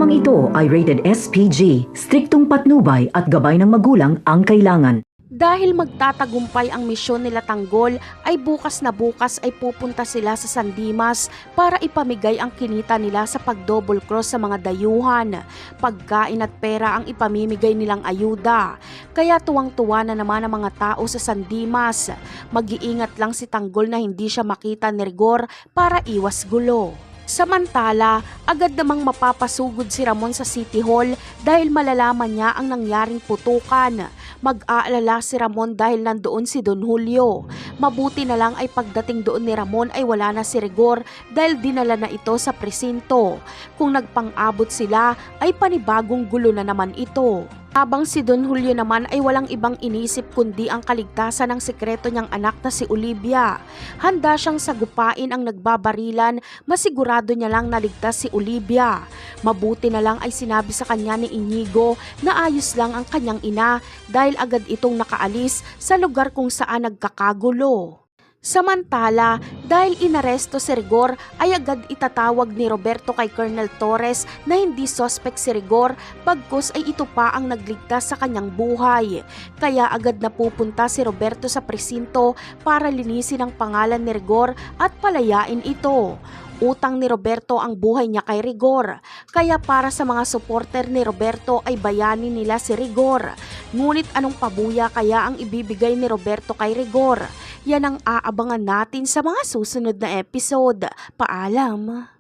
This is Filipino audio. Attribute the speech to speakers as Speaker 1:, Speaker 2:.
Speaker 1: Programang ito ay rated SPG, striktong patnubay at gabay ng magulang ang kailangan.
Speaker 2: Dahil magtatagumpay ang misyon nila Tanggol, ay bukas na bukas ay pupunta sila sa San Dimas para ipamigay ang kinita nila sa pag-double cross sa mga dayuhan. Pagkain at pera ang ipamimigay nilang ayuda. Kaya tuwang-tuwa na naman ang mga tao sa San Dimas. Mag-iingat lang si Tanggol na hindi siya makita ni Rigor para iwas gulo. Samantala, agad namang mapapasugod si Ramon sa City Hall dahil malalaman niya ang nangyaring putukan. Mag-aalala si Ramon dahil nandoon si Don Julio. Mabuti na lang ay pagdating doon ni Ramon ay wala na si Rigor dahil dinala na ito sa presinto. Kung nagpang-abot sila ay panibagong gulo na naman ito. Habang si Don Julio naman ay walang ibang inisip kundi ang kaligtasan ng sekreto niyang anak na si Olivia. Handa siyang sagupain ang nagbabarilan, masigurado niya lang naligtas si Olivia. Mabuti na lang ay sinabi sa kanya ni Inigo na ayos lang ang kanyang ina dahil agad itong nakaalis sa lugar kung saan nagkakagulo. Samantala, dahil inaresto si Rigor ay agad itatawag ni Roberto kay Colonel Torres na hindi suspect si Rigor bagkus ay ito pa ang nagligtas sa kanyang buhay. Kaya agad na pupunta si Roberto sa presinto para linisin ang pangalan ni Rigor at palayain ito. Utang ni Roberto ang buhay niya kay Rigor, kaya para sa mga supporter ni Roberto ay bayanin nila si Rigor. Ngunit anong pabuya kaya ang ibibigay ni Roberto kay Rigor? Yan ang aabangan natin sa mga susunod na episode. Paalam!